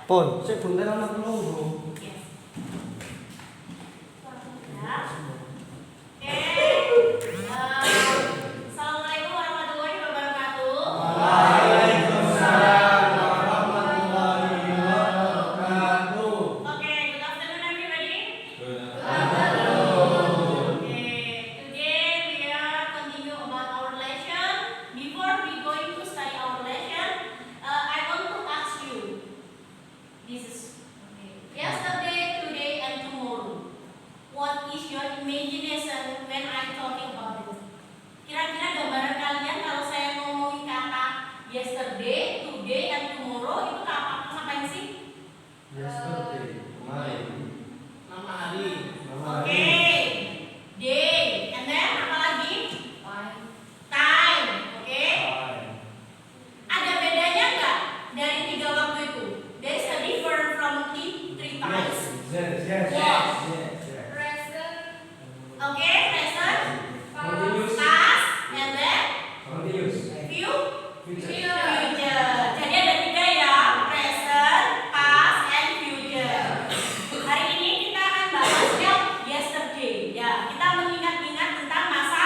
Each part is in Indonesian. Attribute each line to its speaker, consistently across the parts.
Speaker 1: Pon, saya bentar anak dulu.
Speaker 2: Assalamualaikum warahmatullahi wabarakatuh.
Speaker 1: Waalaikumsalam warahmatullahi wabarakatuh.
Speaker 2: Okay, good afternoon everybody.
Speaker 1: Good afternoon.
Speaker 2: Okay, today we are continue about our lesson. Before we going to study our lesson, I want to ask you. This is yesterday, today, and tomorrow. What is your imagination when I talking about it? Kira-kira gambaran kalian kalau saya ngomongin kata yesterday, today, and tomorrow itu ngapain sih?
Speaker 1: Yesterday, kemarin.
Speaker 3: Nama hari.
Speaker 2: Oke, day, and then apa lagi? Time, oke? Ada bedanya nggak dari tiga waktu itu? There is a different from three times.
Speaker 1: Yes.
Speaker 2: Oke, present,
Speaker 1: Continuous.
Speaker 2: past, and then
Speaker 1: Continuous.
Speaker 2: future. Jadi ada tiga ya, present, past, and future. Hari ini kita akan bahas yang yesterday. Ya, kita mengingat-ingat tentang masa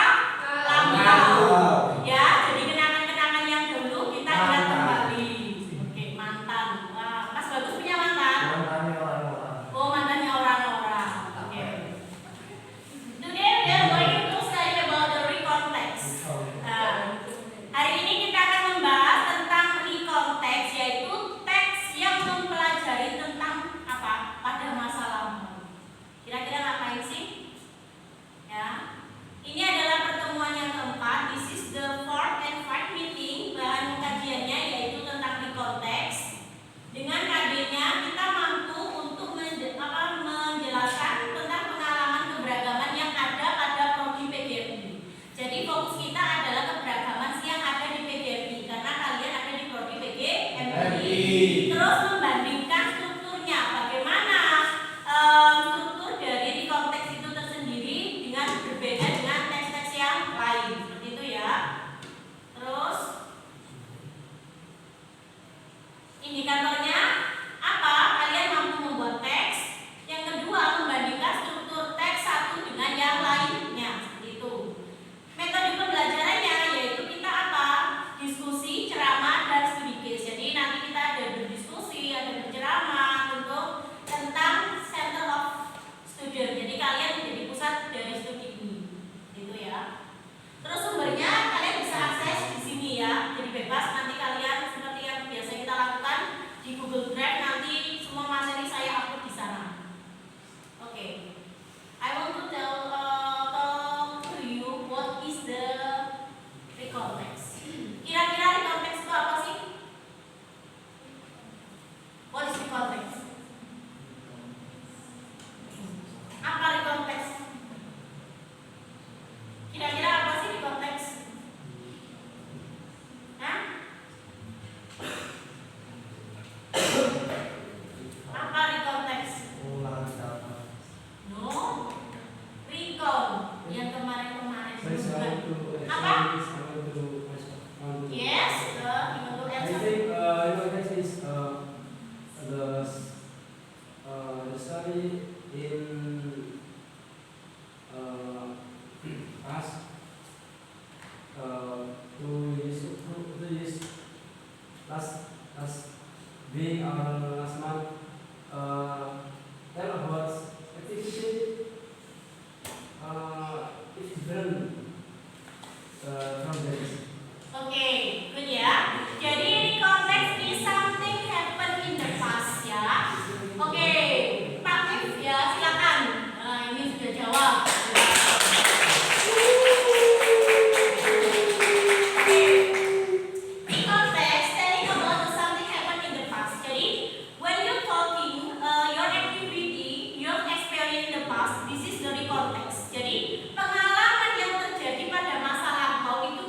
Speaker 2: lampau. Ya, jadi kenangan-kenangan yang dulu kita ingat kembali. Oke, mantan. Wah, Mas Bagus punya mantan?
Speaker 1: Mantannya orang-orang.
Speaker 2: Oh, mantannya orang-orang. Oke. Today we are going to study about the recontext. Hari ini kita akan membahas tentang recontext, yaitu teks yang mempelajari tentang apa pada masa lampau. Kira-kira ngapain sih? Ya, ini adalah pertemuan yang keempat. This is the fourth and fifth meeting. Bahan kajiannya yaitu tentang recontext. Dengan KD-nya kita mampu untuk menjelaskan tentang pengalaman keberagaman yang ada pada prodi PGRI. Jadi fokus kita adalah keberagaman yang ada di PGRI karena kalian ada di prodi PGMI. Terus membandingkan strukturnya, bagaimana struktur dari rekonteks itu tersendiri dengan berbeda dengan teks-teks yang lain. Seperti itu ya. Terus indikatornya apa? Kalian mampu membuat teks. Yang kedua, membandingkan struktur teks satu dengan yang lainnya. Seperti itu. Metode pembelajarannya yaitu kita apa? Diskusi, ceramah, dan studi case. Jadi nanti kita ada berdiskusi, ada berceramah tentang center of student. Jadi kalian menjadi pusat dari studi ini. Gitu ya. Terus sumbernya kalian bisa akses di sini ya. Jadi bebas, nanti kalian seperti yang biasa kita lakukan di Google Drive, nanti semua materi saya upload di sana. Oke. I want to talk to you what is the recontext. Kira-kira recontext itu apa sih? What is recontext? Apa recontext? Kira-kira apa sih recontext? Hah? Apa recontext?
Speaker 1: Ulang data.
Speaker 2: No. Recall yang kemarin-kemarin bukan. Apa? Yes, untuk
Speaker 4: I
Speaker 2: answer.
Speaker 4: think recontext is the study in past 2 years last week or last month tell about activity it's different from this.
Speaker 2: Oke, good ya. Jadi recontext is something happen in the past ya. Oke, Pak Mif ya silakan. Nah, ini sudah jawab. Oke, recontext telling about something happen in the past. Jadi when you're talking your activity, your experience in the past, this is the recontext. Jadi pengalaman yang terjadi pada masa lampau itu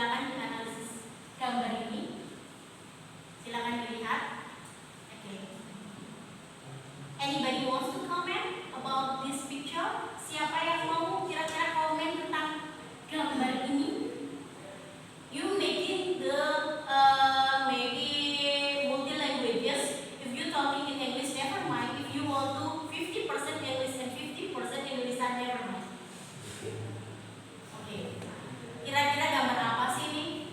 Speaker 2: Silakan dianalisis gambar ini. Silakan dilihat. Oke. Anybody wants to comment about this picture? Siapa yang mau kira-kira komen tentang gambar ini? You making the maybe multi languages. If you talking in English, never mind. If you want to 50% English and 50% English, never mind. Oke. Kira-kira gambar apa sih ini?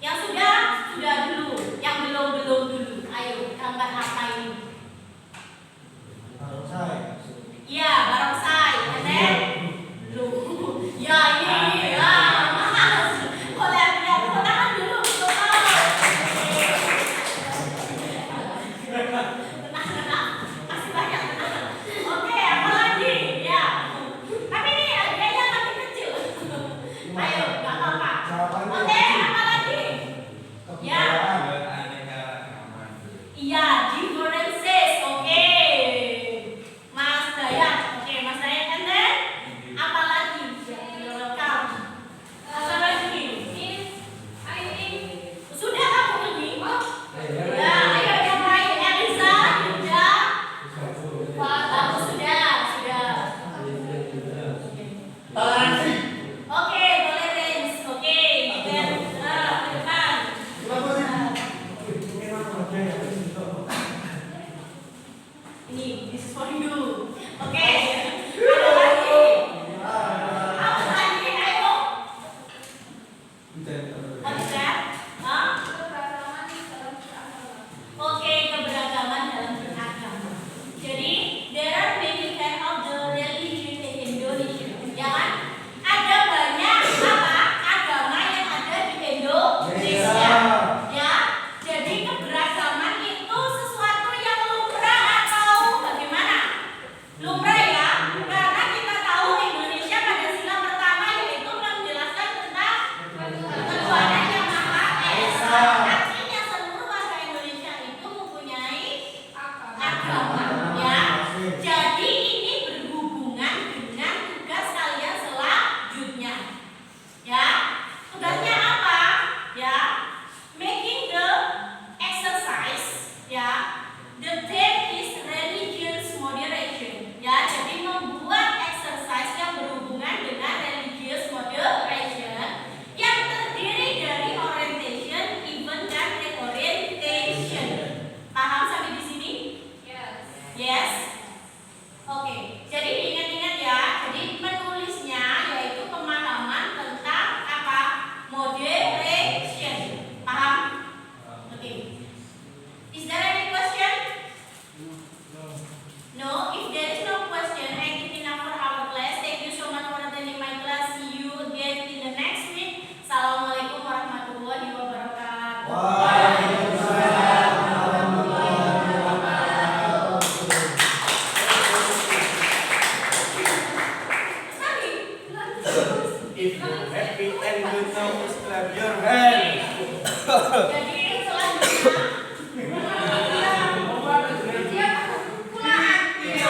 Speaker 2: Yang sudah dulu. Yang belum dulu. Ayo, gambar apa ini? Iya, barongsai. And then belum. Ya ini. Ya, mas. Kok lihat tangan dulu. Tenang. Masih banyak. Oke, apa lagi? Ya. Tapi ini dia makin kecil. Ayo, nggak apa-apa. Oke, apa lagi? Ya. Iya, differences. Oke. Mas Dayat. Oke, Mas Dayat. And then apa lagi? You're welcome. Apa lagi? Sudah kamu ini? Ya, ayo yang lain. Elisa, Yuda. Aku sudah.
Speaker 3: Toleransi.
Speaker 2: Oke, tolerance. Oke, then ke depan. Ini, this is for you. Oke. Ada lagi. Apa lagi? Ayo. What is that? Hah? Oke, keberagaman dalam beragama. Jadi, there are many kind of the religion in Indonesia. Ya kan? Ada banyak agama yang ada di Indonesia. Ya. Jadi keberagaman itu sesuatu yang lumrah atau bagaimana? Lumrah ya. Karena kita tahu Indonesia Pancasila pertama yaitu menjelaskan tentang ketuhanan yang Maha Esa. Artinya seluruh warga Indonesia itu mempunyai agama, ya. Jadi ini berhubungan dengan tugas kalian selanjutnya. Ya. Tugasnya apa? Ya. Making the exercise, ya. The theme is religious moderation. Ya, jadi membuat exercise yang berhubungan dengan religious moderation yang terdiri dari orientation, event, dan reorientation. Paham sampai di sini? Yes. Oke. Jadi diingat-ingat ya. Jadi menulisnya yaitu pemahaman tentang apa? Moderation. Paham? Oke. Is there any question? No. If there is no question, I think enough for our class. Thank you so much for attending my class. See you again in the next week. Assalamualaikum warahmatullahi wabarakatuh.
Speaker 3: If you're happy and good, now clap your hands.
Speaker 2: Jadi